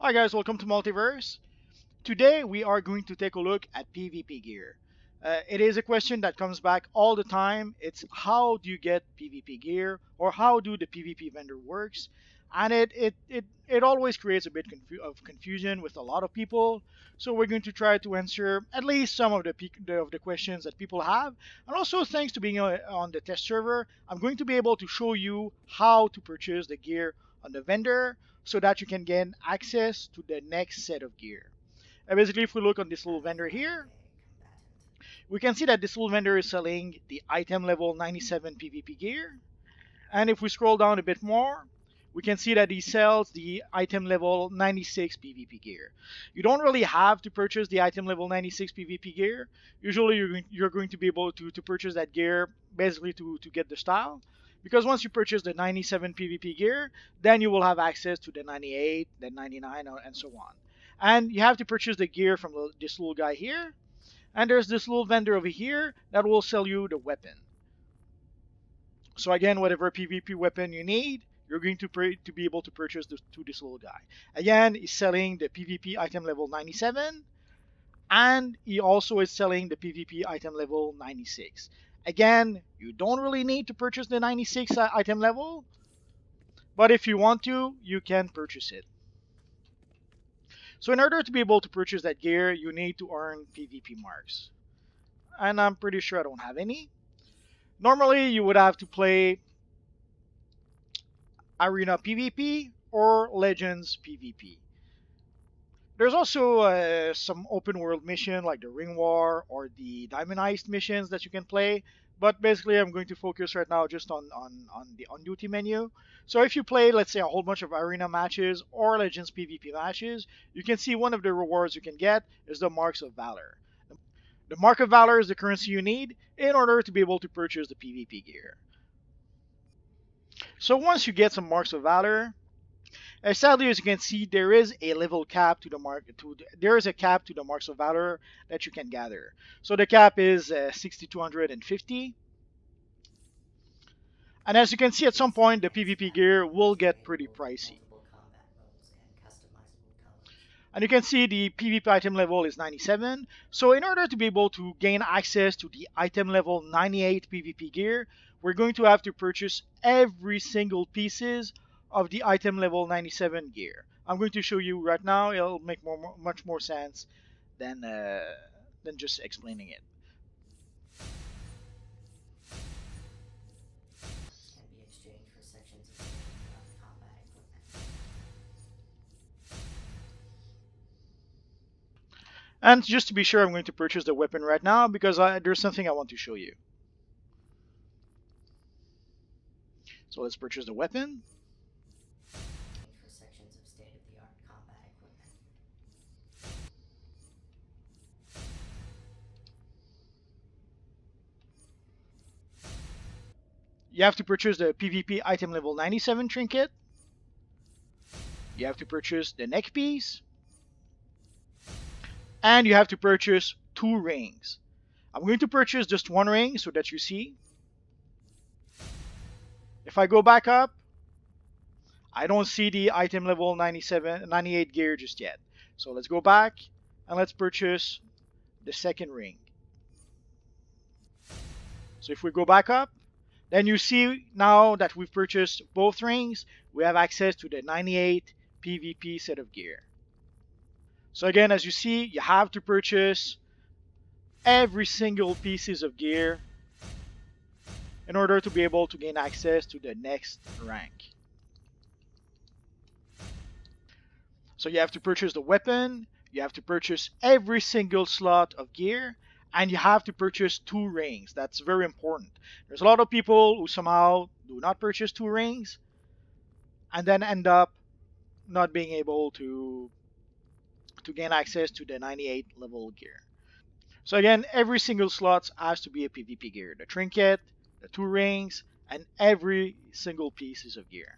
Hi guys, welcome to Multiverse. Today we are going to take a look at PvP gear. It is a question that comes back all the time. It's how do you get PvP gear or how do the PvP vendor works? And it always creates a bit of confusion with a lot of people. So we're going to try to answer at least some of the questions that people have. And also thanks to being on the test server, I'm going to be able to show you how to purchase the gear on the vendor so that you can gain access to the next set of gear. And basically, if we look on this little vendor here, we can see that this little vendor is selling the item level 97 PvP gear. And if we scroll down a bit more, we can see that he sells the item level 96 PvP gear. You don't really have to purchase the item level 96 PvP gear. Usually you're going to be able to purchase that gear basically to get the style. Because once you purchase the 97 PvP gear, then you will have access to the 98, the 99, and so on. And you have to purchase the gear from this little guy here. And there's this little vendor over here that will sell you the weapon. So again, whatever PvP weapon you need, you're going to be able to purchase to this little guy. Again, he's selling the PvP item level 97, and he also is selling the PvP item level 96. Again, you don't really need to purchase the 96 item level, but if you want to, you can purchase it. So in order to be able to purchase that gear, you need to earn PvP marks. And I'm pretty sure I don't have any. Normally, you would have to play Arena PvP or Legends PvP. There's also some open world mission like the Ring War or the Diamond Heist missions that you can play. But basically, I'm going to focus right now just on the on duty menu. So if you play, let's say, a whole bunch of arena matches or Legends PvP matches, you can see one of the rewards you can get is the Marks of Valor. The Mark of Valor is the currency you need in order to be able to purchase the PvP gear. So once you get some Marks of Valor, sadly, as you can see, there is a level cap to the there is a cap to the Marks of Valor that you can gather. So the cap is 6,250. And as you can see, at some point, the PvP gear will get pretty pricey. And you can see the PvP item level is 97. So in order to be able to gain access to the item level 98 PvP gear, we're going to have to purchase every single pieces of the item level 97 gear. I'm going to show you right now. It'll make much more sense than just explaining it. And just to be sure, I'm going to purchase the weapon right now because there's something I want to show you. So let's purchase the weapon. You have to purchase the PvP item level 97 trinket. You have to purchase the neck piece. And you have to purchase 2 rings. I'm going to purchase just 1 ring so that you see. If I go back up, I don't see the item level 98 gear just yet. So let's go back and let's purchase the second ring. So if we go back up, then you see now that we've purchased both rings, we have access to the 98 PvP set of gear. So again, as you see, you have to purchase every single pieces of gear in order to be able to gain access to the next rank. So you have to purchase the weapon, you have to purchase every single slot of gear, and you have to purchase 2 rings. That's very important. There's a lot of people who somehow do not purchase 2 rings and then end up not being able to gain access to the 98 level gear. So again, every single slot has to be a PvP gear. The trinket, the 2 rings, and every single pieces of gear.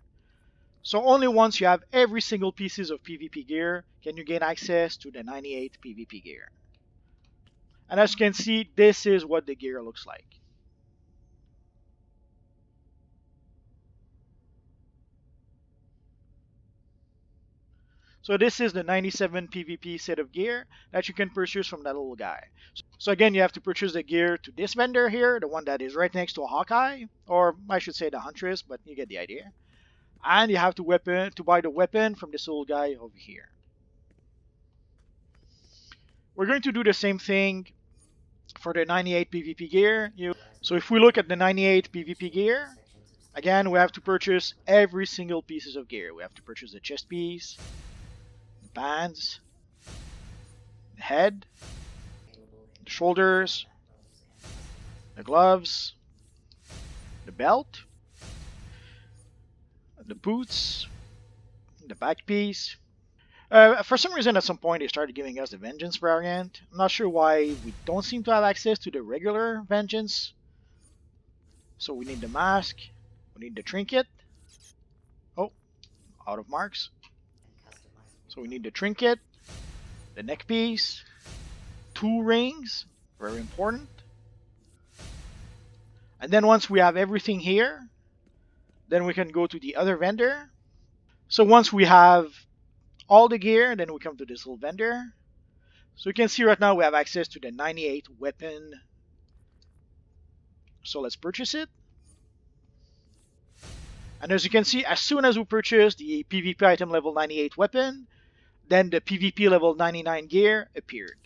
So only once you have every single pieces of PvP gear can you gain access to the 98 PvP gear. And as you can see, this is what the gear looks like. So this is the 97 PvP set of gear that you can purchase from that little guy. So again, you have to purchase the gear to this vendor here, the one that is right next to a Hawkeye, or I should say the Huntress, but you get the idea. And you have to buy the weapon from this little guy over here. We're going to do the same thing for the 98 PvP gear. So if we look at the 98 PvP gear, again, we have to purchase every single pieces of gear. We have to purchase the chest piece, the bands, the head, the shoulders, the gloves, the belt, the boots, the back piece. For some reason, at some point, they started giving us the Vengeance variant. I'm not sure why we don't seem to have access to the regular Vengeance. So we need the mask, we need the trinket. Oh, out of marks. So we need the trinket, the neck piece, 2 rings, very important. And then once we have everything here, then we can go to the other vendor. So once we have all the gear, then we come to this little vendor. So you can see right now we have access to the 98 weapon. So let's purchase it. And as you can see, as soon as we purchase the PvP item level 98 weapon, then the PvP level 99 gear appeared.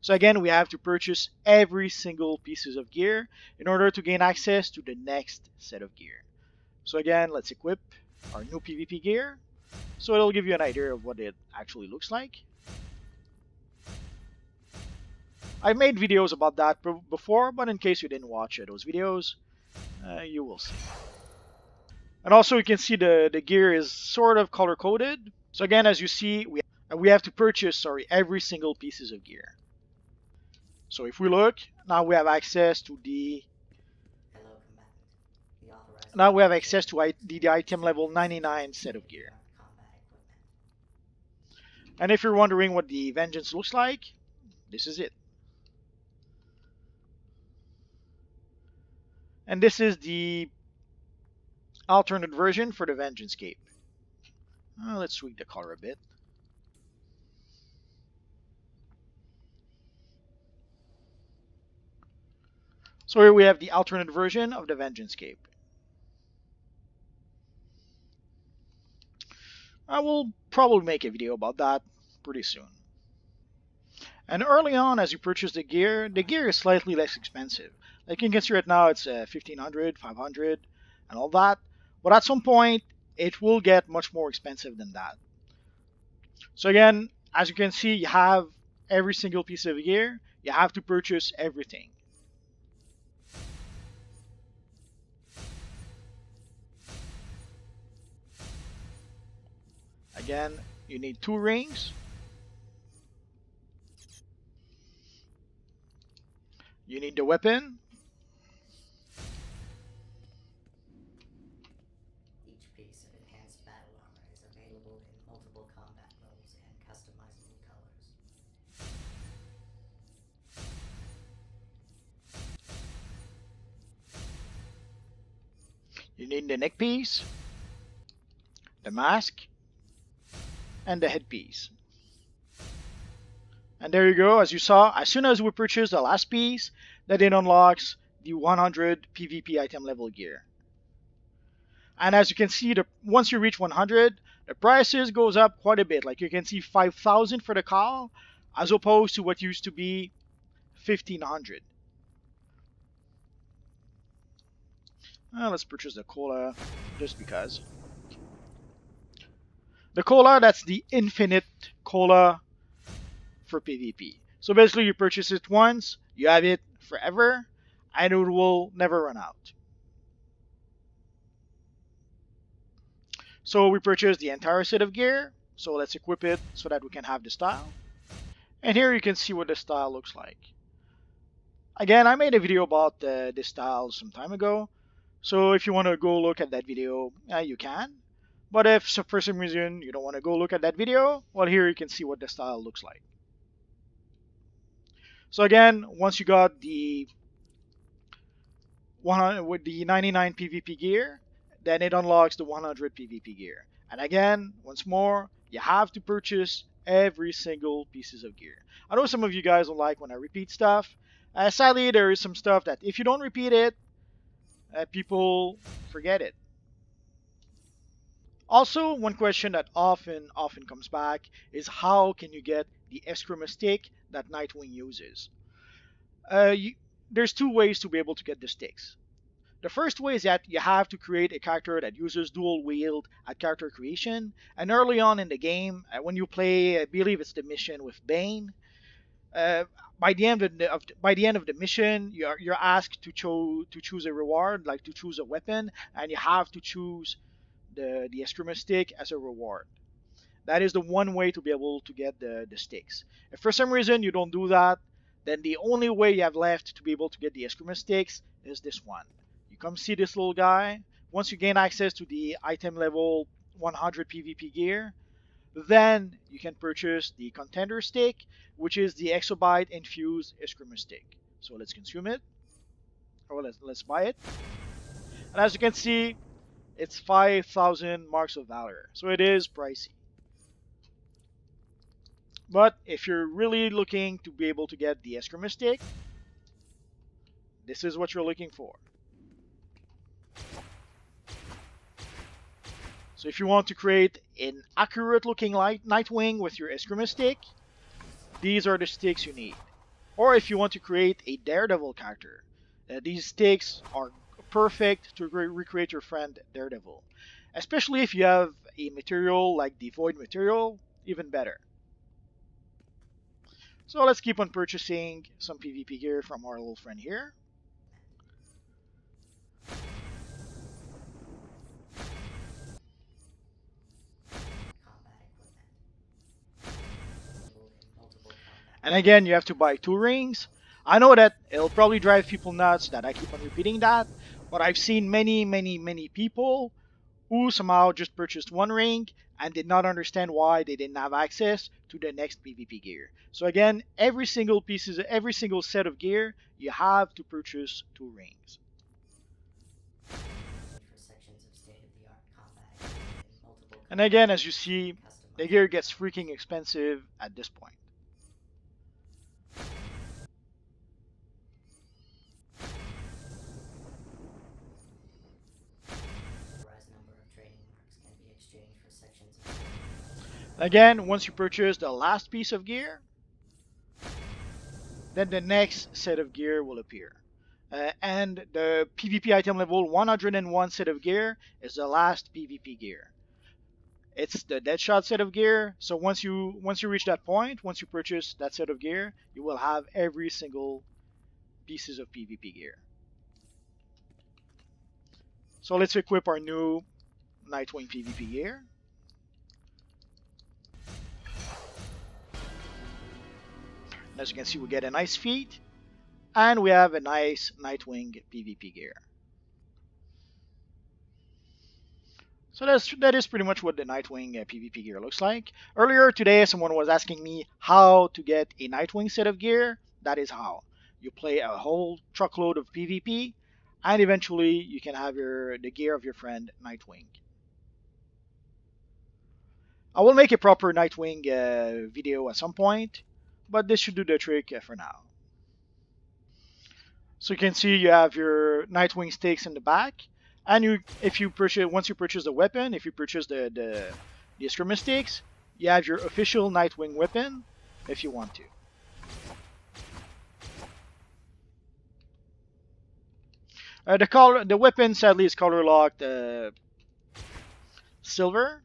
So again, we have to purchase every single pieces of gear in order to gain access to the next set of gear. So again, let's equip our new PvP gear. So it'll give you an idea of what it actually looks like. I've made videos about that before, but in case you didn't watch those videos, you will see. And also you can see the gear is sort of color coded. So again, as you see, we have to purchase every single pieces of gear. So if we look, now we have access to the item level 99 set of gear. And if you're wondering what the Vengeance looks like, this is it. And this is the alternate version for the Vengeance cape. Let's tweak the color a bit. So here we have the alternate version of the Vengeance cape. I will probably make a video about that pretty soon. And early on, as you purchase the gear is slightly less expensive. Like you can see right now, it's 1500, 500, and all that. But at some point, it will get much more expensive than that. So again, as you can see, you have every single piece of gear. You have to purchase everything. Again, you need 2 rings. You need the weapon. Each piece of enhanced battle armor is available in multiple combat modes and customizable colors. You need the neck piece, the mask, and the headpiece. And there you go. As you saw, as soon as we purchase the last piece, then it unlocks the 100 PvP item level gear. And as you can see, once you reach 100, the prices goes up quite a bit. Like you can see 5,000 for the call, as opposed to what used to be 1,500. Let's purchase the cola, just because. The cola, that's the infinite cola for PvP. So basically you purchase it once, you have it forever, and it will never run out. So we purchased the entire set of gear, so let's equip it so that we can have the style. And here you can see what the style looks like. Again, I made a video about this style some time ago, so if you want to go look at that video, you can. But if for some reason you don't want to go look at that video, well, here you can see what the style looks like. So again, once you got the 100 with the 99 PvP gear, then it unlocks the 100 PvP gear. And again, once more, You have to purchase every single pieces of gear. I know some of you guys don't like when I repeat stuff. Sadly, there is some stuff that if you don't repeat it, people forget it. Also, one question that often comes back is how can you get the extra stick that Nightwing uses? Uh, you, there's two ways to be able to get the sticks. The first way is that you have to create a character that uses dual wield at character creation. And early on in the game, when you play, I believe it's the mission with Bane. Uh, by the end of the mission, you're asked to choose a reward, like to choose a weapon, and you have to choose the Eskrima stick as a reward. That is the one way to be able to get the sticks. If for some reason you don't do that, then the only way you have left to be able to get the Eskrima sticks is this one. You come see this little guy. Once you gain access to the item level 100 PvP gear, then you can purchase the contender stick, which is the exobyte infused Eskrima stick. So let's consume it, or let's buy it. And as you can see, it's 5,000 marks of valor, so it is pricey. But if you're really looking to be able to get the Eskrima stick, this is what you're looking for. So if you want to create an accurate looking Nightwing with your Eskrima stick, these are the sticks you need. Or if you want to create a Daredevil character, these sticks are perfect to recreate your friend Daredevil. Especially if you have a material like the Void material, even better. So let's keep on purchasing some PvP gear from our little friend here. And again, you have to buy 2 rings. I know that it'll probably drive people nuts that I keep on repeating that, but I've seen many people who somehow just purchased 1 ring and did not understand why they didn't have access to the next PvP gear. So again, every single set of gear, you have to purchase 2 rings. And again, as you see, the gear gets freaking expensive at this point. Again, once you purchase the last piece of gear, then the next set of gear will appear. And the PvP item level 101 set of gear is the last PvP gear. It's the Deadshot set of gear. So once you reach that point, once you purchase that set of gear, you will have every single pieces of PvP gear. So let's equip our new Nightwing PvP gear. As you can see, we get a nice feat, and we have a nice Nightwing PvP gear. So that is pretty much what the Nightwing PvP gear looks like. Earlier today, someone was asking me how to get a Nightwing set of gear. That is how. You play a whole truckload of PvP, and eventually you can have the gear of your friend Nightwing. I will make a proper Nightwing video at some point, but this should do the trick for now. So you can see you have your Nightwing stakes in the back, and if you purchase once you purchase the weapon, if you purchase the Eskrima stakes, you have your official Nightwing weapon if you want to. The weapon sadly is color locked silver,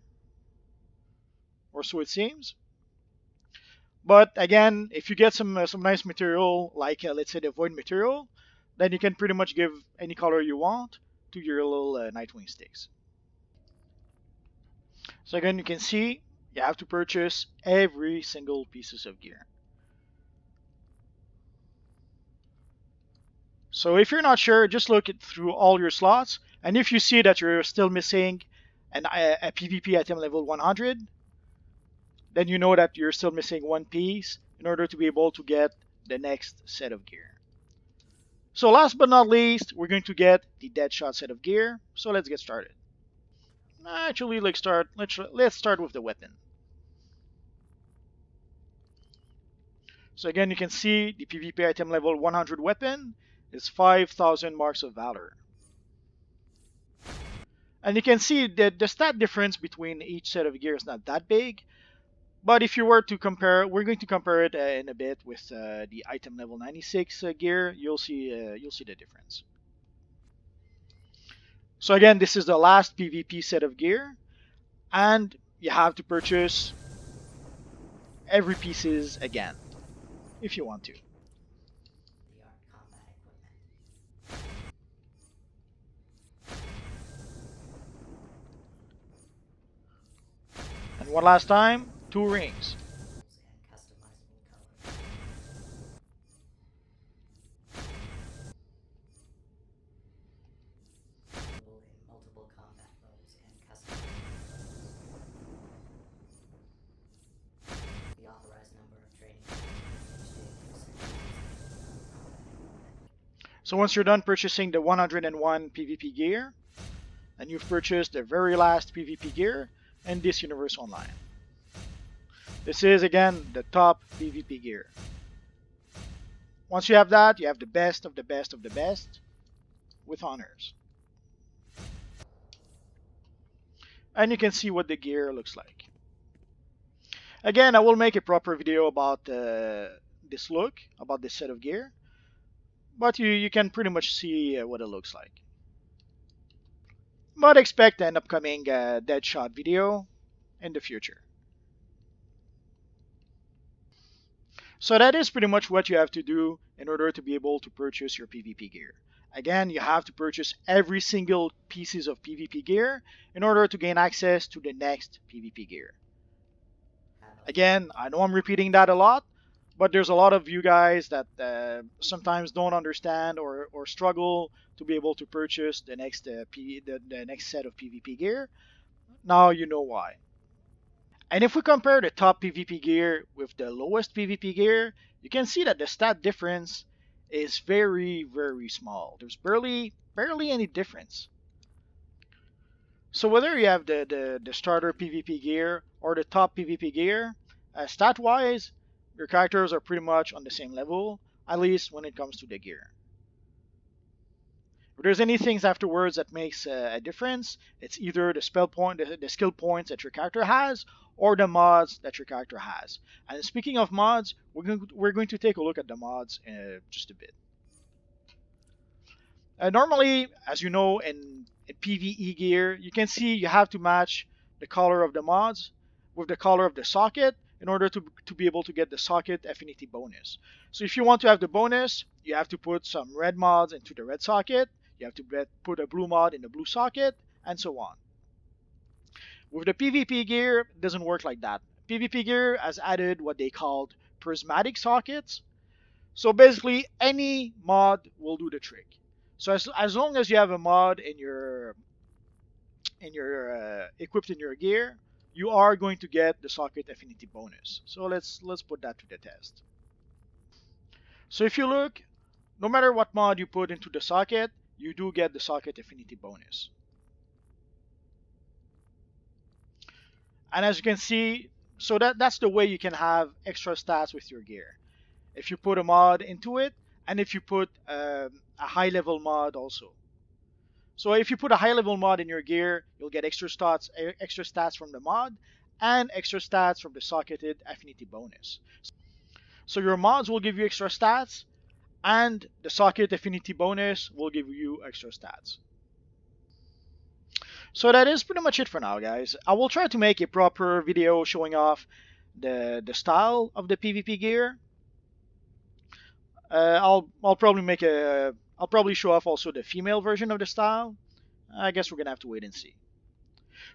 or so it seems. But again, if you get some nice material like let's say the void material, then you can pretty much give any color you want to your little Nightwing sticks. So again, you can see you have to purchase every single pieces of gear. So if you're not sure, just look through all your slots, and if you see that you're still missing a PvP item level 100, then you know that you're still missing 1 piece in order to be able to get the next set of gear. So last but not least, we're going to get the Deadshot set of gear. So let's get started. Actually, let's start with the weapon. So again, you can see the PvP item level 100 weapon is 5,000 marks of valor. And you can see that the stat difference between each set of gear is not that big. But if you were to compare, we're going to compare it in a bit with the item level 96 gear. You'll see the difference. So again, this is the last PvP set of gear, and you have to purchase every pieces again if you want to. The art combat equipment. And one last time, 2 rings. And customizable colors. Available in multiple combat modes and customizable colors. The authorized number of training So once you're done purchasing the 101 PvP gear, and you've purchased the very last PvP gear in this universe online. This is again the top PvP gear. Once you have that, you have the best of the best of the best with honors. And you can see what the gear looks like. Again, I will make a proper video about this look, about this set of gear, but you can pretty much see what it looks like. But expect an upcoming Deadshot video in the future. So that is pretty much what you have to do in order to be able to purchase your PvP gear. Again, you have to purchase every single pieces of PvP gear in order to gain access to the next PvP gear. Again, I know I'm repeating that a lot, but there's a lot of you guys that sometimes don't understand or struggle to be able to purchase the next set of PvP gear. Now you know why. And if we compare the top PvP gear with the lowest PvP gear, you can see that the stat difference is very small. There's barely any difference. So whether you have the starter PvP gear or the top PvP gear, stat wise, your characters are pretty much on the same level, at least when it comes to the gear. If there's any things afterwards that makes a difference, it's either the spell point, the skill points that your character has, or the mods that your character has. And speaking of mods, we're going to take a look at the mods in just a bit. Normally, as you know, in PvE gear, you can see you have to match the color of the mods with the color of the socket in order to be able to get the socket affinity bonus. So if you want to have the bonus, you have to put some red mods into the red socket, you have to put a blue mod in the blue socket, and so on. With the PvP gear, it doesn't work like that. PvP gear has added what they called prismatic sockets. So basically, any mod will do the trick. So as long as you have a mod equipped in your gear, you are going to get the socket affinity bonus. So let's put that to the test. So if you look, no matter what mod you put into the socket, you do get the socket affinity bonus. And as you can see, so that's the way you can have extra stats with your gear. If you put a mod into it, and if you put a high level mod also. So if you put a high level mod in your gear, you'll get extra stats from the mod, and extra stats from the socketed affinity bonus. So your mods will give you extra stats, and the socket affinity bonus will give you extra stats. So that is pretty much it for now, guys. I will try to make a proper video showing off the style of the PvP gear. I'll probably make a I'll probably show off also the female version of the style. I guess we're gonna have to wait and see.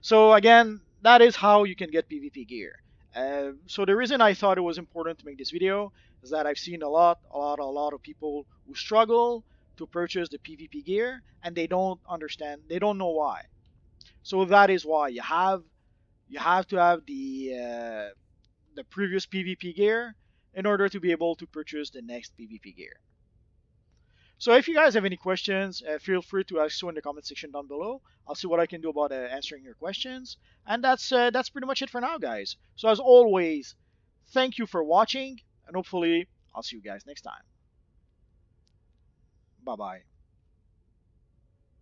So again, that is how you can get PvP gear. So the reason I thought it was important to make this video is that I've seen a lot of people who struggle to purchase the PvP gear and they don't understand, they don't know why. So that is why you have to have the previous PvP gear in order to be able to purchase the next PvP gear. So if you guys have any questions, feel free to ask so in the comment section down below. I'll see what I can do about answering your questions. And that's pretty much it for now, guys. So as always, thank you for watching, and hopefully I'll see you guys next time. Bye bye.